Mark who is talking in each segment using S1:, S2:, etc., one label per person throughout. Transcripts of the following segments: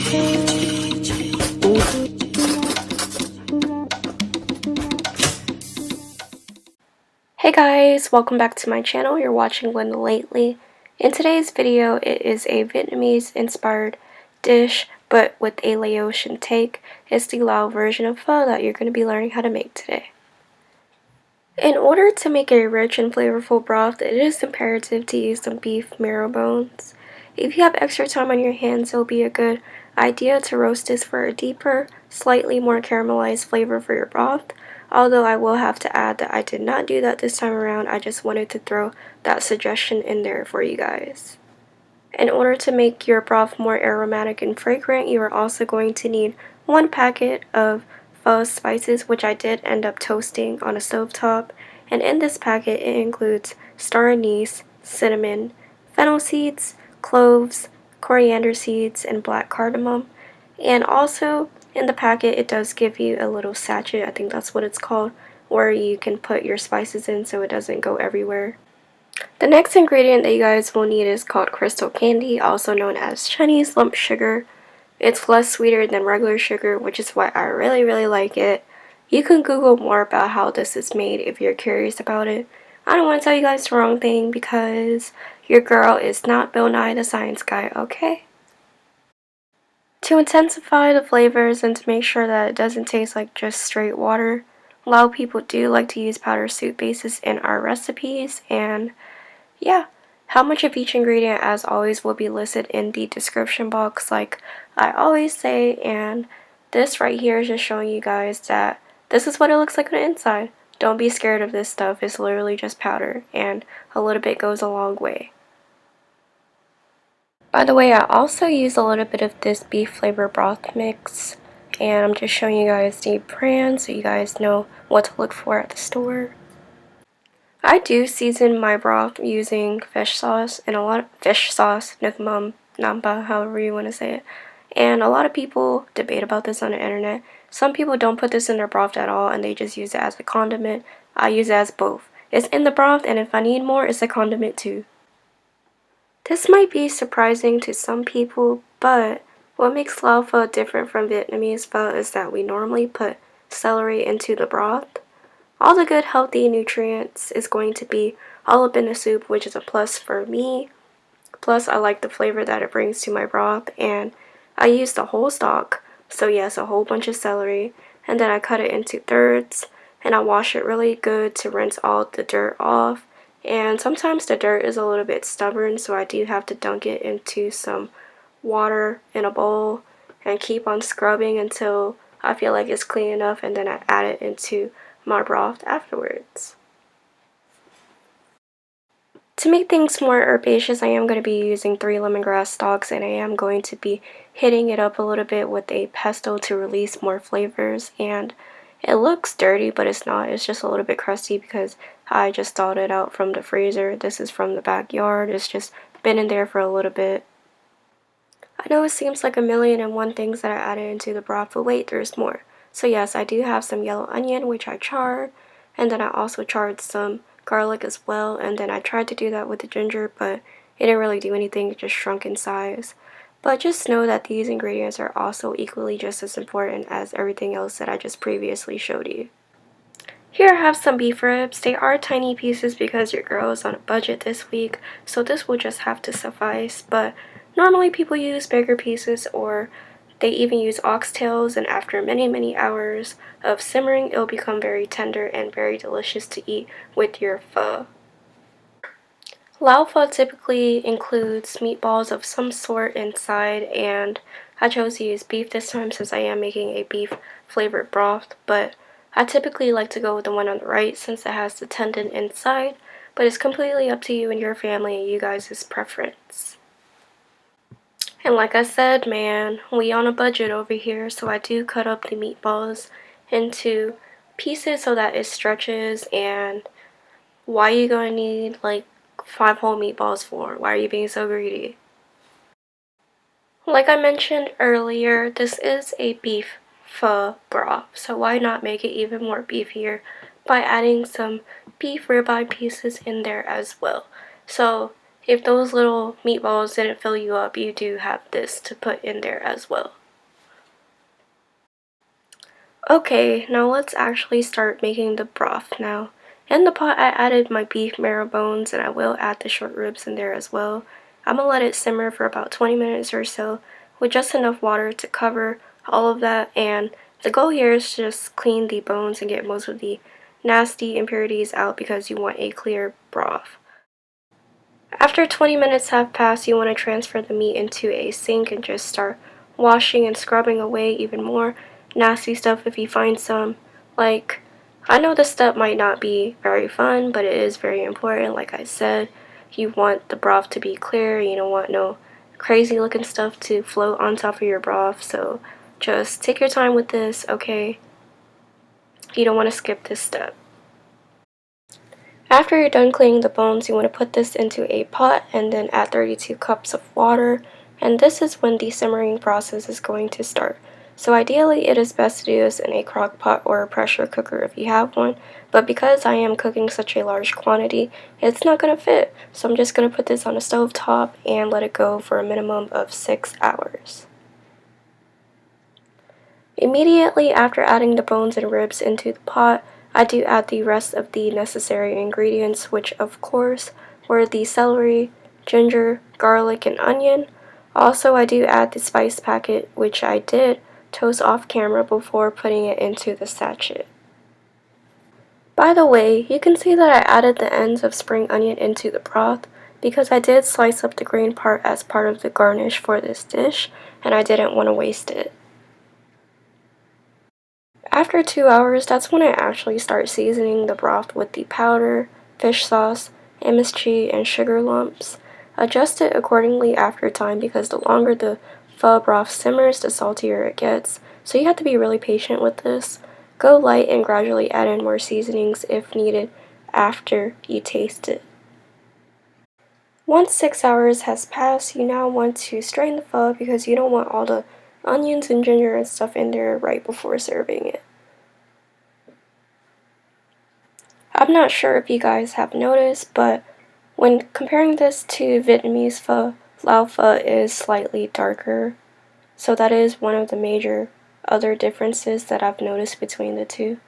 S1: Hey guys, welcome back to my channel. You're watching Linda Lately. In today's video, it is a Vietnamese inspired dish, but with a Laotian take. It's the Lao version of pho that you're going to be learning how to make today. In order to make a rich and flavorful broth, it is imperative to use some beef marrow bones. If you have extra time on your hands, it will be a good idea to roast this for a deeper, slightly more caramelized flavor for your broth. Although I will have to add that I did not do that this time around, I just wanted to throw that suggestion in there for you guys. In order to make your broth more aromatic and fragrant, you are also going to need 1 packet of pho spices, which I did end up toasting on a stovetop. And in this packet, it includes star anise, cinnamon, fennel seeds, cloves, coriander seeds, and black cardamom. And also, in the packet, it does give you a little sachet, I think that's what it's called, where you can put your spices in so it doesn't go everywhere. The next ingredient that you guys will need is called crystal candy, also known as Chinese lump sugar. It's less sweeter than regular sugar, which is why I really like it. You can Google more about how this is made if you're curious about it. I don't want to tell you guys the wrong thing because your girl is not Bill Nye the Science Guy, okay? To intensify the flavors and to make sure that it doesn't taste like just straight water, a lot of people do like to use powdered soup bases in our recipes, and yeah, how much of each ingredient, as always, will be listed in the description box like I always say, and this right here is just showing you guys that this is what it looks like on the inside. Don't be scared of this stuff, it's literally just powder, and a little bit goes a long way. By the way, I also use a little bit of this beef flavor broth mix, and I'm just showing you guys the brand so you guys know what to look for at the store. I do season my broth using fish sauce, and a lot of fish sauce, nukmam, namba, however you want to say it. And a lot of people debate about this on the internet. Some people don't put this in their broth at all and they just use it as a condiment. I use it as both. It's in the broth, and if I need more, it's a condiment too. This might be surprising to some people, but what makes Lao pho different from Vietnamese pho is that we normally put celery into the broth. All the good healthy nutrients is going to be all up in the soup, which is a plus for me. Plus, I like the flavor that it brings to my broth, and I use the whole stalk, so yes, a whole bunch of celery, and then I cut it into thirds, and I wash it really good to rinse all the dirt off. And sometimes the dirt is a little bit stubborn, so I do have to dunk it into some water in a bowl and keep on scrubbing until I feel like it's clean enough, and then I add it into my broth afterwards. To make things more herbaceous, I am going to be using 3 lemongrass stalks, and I am going to be hitting it up a little bit with a pesto to release more flavors. And it looks dirty, but it's not. It's just a little bit crusty because I just thawed it out from the freezer. This is from the backyard. It's just been in there for a little bit. I know it seems like a million and one things that I added into the broth, but wait, there's more. So yes, I do have some yellow onion, which I charred, and then I also charred some garlic as well, and then I tried to do that with the ginger, but it didn't really do anything, it just shrunk in size. But just know that these ingredients are also equally just as important as everything else that I just previously showed you. Here I have some beef ribs. They are tiny pieces because your girl is on a budget this week, so this will just have to suffice, but normally people use bigger pieces, or they even use oxtails, and after many hours of simmering, it'll become very tender and very delicious to eat with your pho. Lao pho typically includes meatballs of some sort inside, and I chose to use beef this time since I am making a beef flavored broth, but I typically like to go with the one on the right since it has the tendon inside, but it's completely up to you and your family and you guys' preference. And like I said, man, we on a budget over here, so I do cut up the meatballs into pieces so that it stretches. And why you gonna need like 5 whole meatballs for? Why are you being so greedy? Like I mentioned earlier, this is a beef pho broth, so why not make it even more beefier by adding some beef ribeye pieces in there as well. So if those little meatballs didn't fill you up, you do have this to put in there as well. Okay, now let's actually start making the broth now. In the pot, I added my beef marrow bones, and I will add the short ribs in there as well. I'm gonna let it simmer for about 20 minutes or so with just enough water to cover all of that, and the goal here is to just clean the bones and get most of the nasty impurities out because you want a clear broth. After 20 minutes have passed, you want to transfer the meat into a sink and just start washing and scrubbing away even more nasty stuff if you find some. Like, I know this step might not be very fun, but it is very important. Like I said, you want the broth to be clear. You don't want no crazy looking stuff to float on top of your broth. So just take your time with this, okay? You don't want to skip this step. After you're done cleaning the bones, you want to put this into a pot and then add 32 cups of water, and this is when the simmering process is going to start. So ideally it is best to do this in a crock pot or a pressure cooker if you have one, but because I am cooking such a large quantity, it's not going to fit. So I'm just going to put this on a stove top and let it go for a minimum of 6 hours. Immediately after adding the bones and ribs into the pot, I do add the rest of the necessary ingredients, which of course were the celery, ginger, garlic, and onion. Also, I do add the spice packet, which I did toast off camera before putting it into the sachet. By the way, you can see that I added the ends of spring onion into the broth because I did slice up the green part as part of the garnish for this dish, and I didn't want to waste it. After 2 hours, that's when I actually start seasoning the broth with the powder, fish sauce, MSG, and sugar lumps. Adjust it accordingly after time because the longer the pho broth simmers, the saltier it gets, so you have to be really patient with this. Go light and gradually add in more seasonings if needed after you taste it. Once 6 hours has passed, you now want to strain the pho because you don't want all the onions and ginger and stuff in there right before serving it. I'm not sure if you guys have noticed, but when comparing this to Vietnamese pho, Lao pho is slightly darker. So that is one of the major other differences that I've noticed between the two.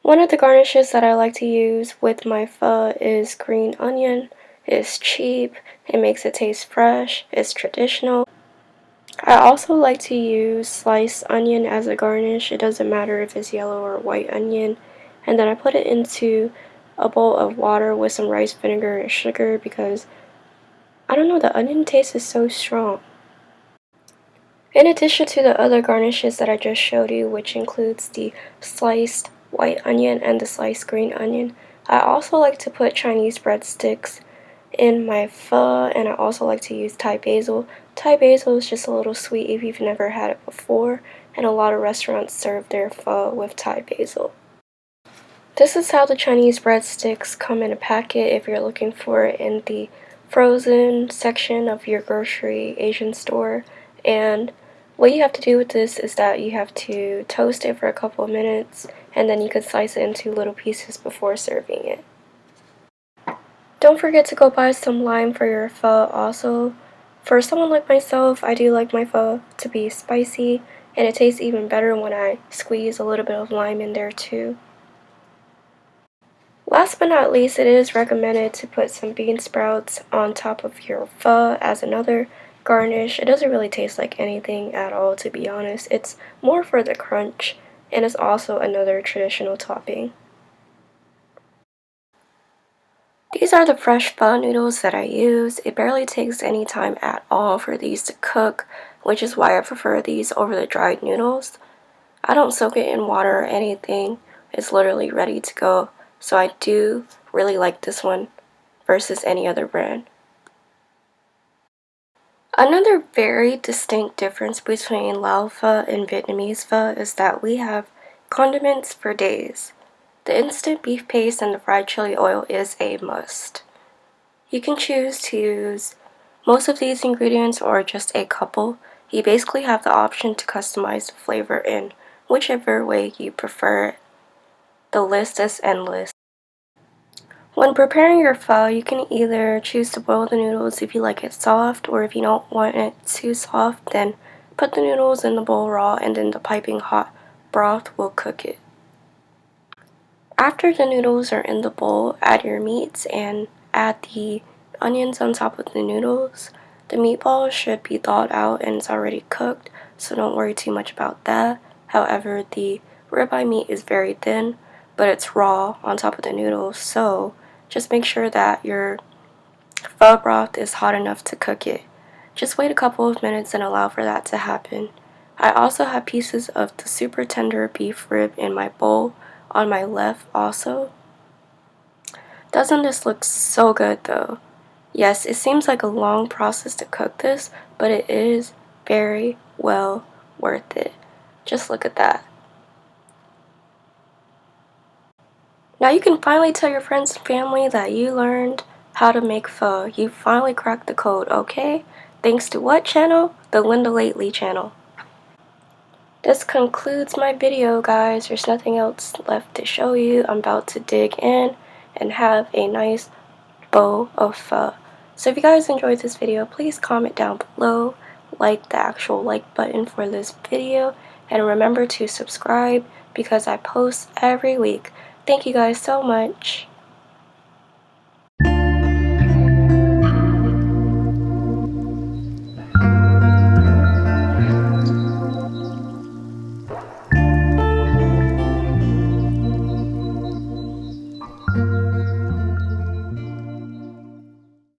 S1: One of the garnishes that I like to use with my pho is green onion. It's cheap, it makes it taste fresh, it's traditional. I also like to use sliced onion as a garnish. It doesn't matter if it's yellow or white onion. And then I put it into a bowl of water with some rice vinegar and sugar because, I don't know, the onion taste is so strong. In addition to the other garnishes that I just showed you, which includes the sliced white onion and the sliced green onion, I also like to put Chinese breadsticks in my pho, and I also like to use Thai basil. Thai basil is just a little sweet if you've never had it before, and a lot of restaurants serve their pho with Thai basil. This is how the Chinese breadsticks come in a packet if you're looking for it in the frozen section of your grocery Asian store. And what you have to do with this is that you have to toast it for a couple of minutes, and then you can slice it into little pieces before serving it. Don't forget to go buy some lime for your pho also. For someone like myself, I do like my pho to be spicy, and it tastes even better when I squeeze a little bit of lime in there too. Last but not least, it is recommended to put some bean sprouts on top of your pho as another garnish. It doesn't really taste like anything at all, to be honest. It's more for the crunch, and it's also another traditional topping. These are the fresh pho noodles that I use. It barely takes any time at all for these to cook, which is why I prefer these over the dried noodles. I don't soak it in water or anything. It's literally ready to go. So I do really like this one versus any other brand. Another very distinct difference between Lao pho and Vietnamese pho is that we have condiments for days. The instant beef paste and the fried chili oil is a must. You can choose to use most of these ingredients or just a couple. You basically have the option to customize the flavor in whichever way you prefer it. The list is endless. When preparing your pho, you can either choose to boil the noodles if you like it soft, or if you don't want it too soft, then put the noodles in the bowl raw and then the piping hot broth will cook it. After the noodles are in the bowl, add your meats and add the onions on top of the noodles. The meatballs should be thawed out and it's already cooked, so don't worry too much about that. However, the ribeye meat is very thin, but it's raw on top of the noodles, so just make sure that your pho broth is hot enough to cook it. Just wait a couple of minutes and allow for that to happen. I also have pieces of the super tender beef rib in my bowl on my left also. Doesn't this look so good though? Yes, it seems like a long process to cook this, but it is very well worth it. Just look at that. Now you can finally tell your friends and family that you learned how to make pho. You finally cracked the code, okay? Thanks to what channel? The Linda Lately channel. This concludes my video, guys. There's nothing else left to show you. I'm about to dig in and have a nice bowl of pho. So if you guys enjoyed this video, please comment down below, like the actual like button for this video, and remember to subscribe because I post every week. Thank you guys so much.